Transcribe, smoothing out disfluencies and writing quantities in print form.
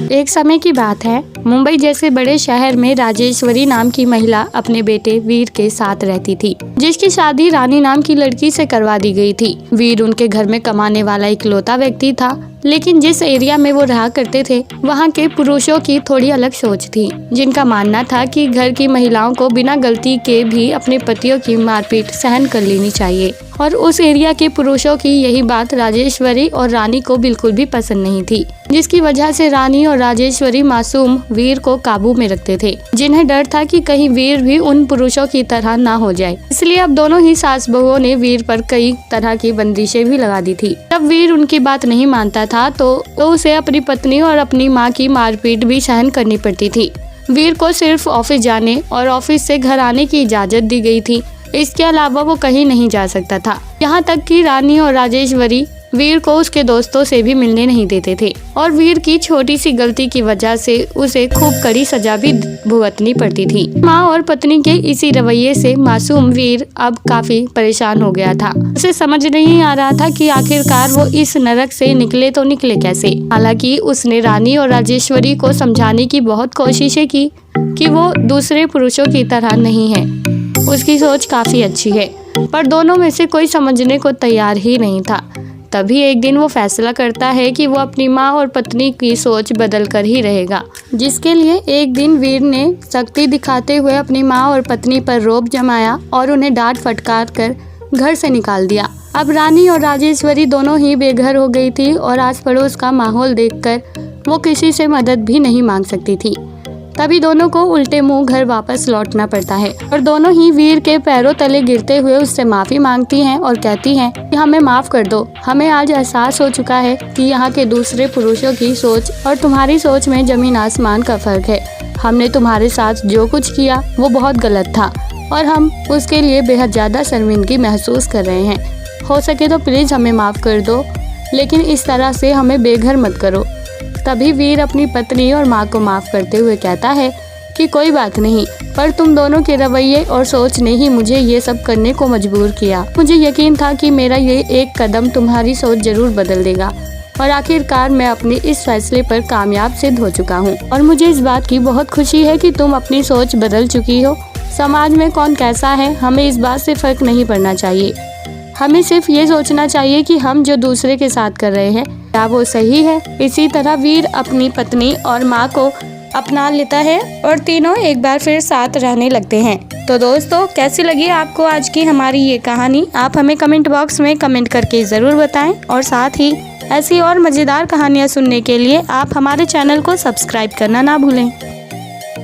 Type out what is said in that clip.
एक समय की बात है, मुंबई जैसे बड़े शहर में राजेश्वरी नाम की महिला अपने बेटे वीर के साथ रहती थी, जिसकी शादी रानी नाम की लड़की से करवा दी गई थी। वीर उनके घर में कमाने वाला इकलौता व्यक्ति था, लेकिन जिस एरिया में वो रहा करते थे वहाँ के पुरुषों की थोड़ी अलग सोच थी, जिनका मानना था कि घर की महिलाओं को बिना गलती के भी अपने पतियों की मारपीट सहन कर लेनी चाहिए। और उस एरिया के पुरुषों की यही बात राजेश्वरी और रानी को बिल्कुल भी पसंद नहीं थी, जिसकी वजह से रानी और राजेश्वरी मासूम वीर को काबू में रखते थे, जिन्हें डर था कि कहीं वीर भी उन पुरुषों की तरह ना हो जाए। इसलिए अब दोनों ही सास बहुओं ने वीर पर कई तरह की बंदिशें भी लगा दी थी। जब वीर उनकी बात नहीं मानता था तो उसे अपनी पत्नी और अपनी माँ की मारपीट भी सहन करनी पड़ती थी। वीर को सिर्फ ऑफिस जाने और ऑफिस से घर आने की इजाजत दी गई थी, इसके अलावा वो कहीं नहीं जा सकता था। यहाँ तक कि रानी और राजेश्वरी वीर को उसके दोस्तों से भी मिलने नहीं देते थे और वीर की छोटी सी गलती की वजह से उसे खूब कड़ी सजा भी भुगतनी पड़ती थी। माँ और पत्नी के इसी रवैये से मासूम वीर अब काफी परेशान हो गया था। उसे समझ नहीं आ रहा था कि आखिरकार वो इस नरक से निकले तो निकले कैसे। हालांकि उसने रानी और राजेश्वरी को समझाने की बहुत कोशिशें की कि वो दूसरे पुरुषों की तरह नहीं है, उसकी सोच काफी अच्छी है, पर दोनों में से कोई समझने को तैयार ही नहीं था। तभी एक दिन वो फैसला करता है कि वो अपनी माँ और पत्नी की सोच बदल कर ही रहेगा, जिसके लिए एक दिन वीर ने सख्ती दिखाते हुए अपनी माँ और पत्नी पर रौब जमाया और उन्हें डांट फटकार कर घर से निकाल दिया। अब रानी और राजेश्वरी दोनों ही बेघर हो गई थी और आस पड़ोस का माहौल देखकर वो किसी से मदद भी नहीं मांग सकती थी। तभी दोनों को उल्टे मुंह घर वापस लौटना पड़ता है और दोनों ही वीर के पैरों तले गिरते हुए उससे माफी मांगती हैं और कहती हैं कि हमें माफ कर दो। हमें आज एहसास हो चुका है कि यहाँ के दूसरे पुरुषों की सोच और तुम्हारी सोच में जमीन आसमान का फर्क है। हमने तुम्हारे साथ जो कुछ किया वो बहुत गलत था और हम उसके लिए बेहद ज्यादा शर्मिंदगी महसूस कर रहे हैं। हो सके तो प्लीज हमें माफ कर दो, लेकिन इस तरह से हमें बेघर मत करो। तभी वीर अपनी पत्नी और माँ को माफ करते हुए कहता है कि कोई बात नहीं, पर तुम दोनों के रवैये और सोच ने ही मुझे ये सब करने को मजबूर किया। मुझे यकीन था कि मेरा ये एक कदम तुम्हारी सोच जरूर बदल देगा और आखिरकार मैं अपने इस फैसले पर कामयाब सिद्ध हो चुका हूँ और मुझे इस बात की बहुत खुशी है कि तुम अपनी सोच बदल चुकी हो। समाज में कौन कैसा है हमें इस बात से फर्क नहीं पड़ना चाहिए। हमें सिर्फ ये सोचना चाहिए कि हम जो दूसरे के साथ कर रहे हैं क्या वो सही है। इसी तरह वीर अपनी पत्नी और माँ को अपना लेता है और तीनों एक बार फिर साथ रहने लगते हैं। तो दोस्तों, कैसी लगी आपको आज की हमारी ये कहानी? आप हमें कमेंट बॉक्स में कमेंट करके ज़रूर बताएं और साथ ही ऐसी और मज़ेदार कहानियाँ सुनने के लिए आप हमारे चैनल को सब्सक्राइब करना ना भूलें।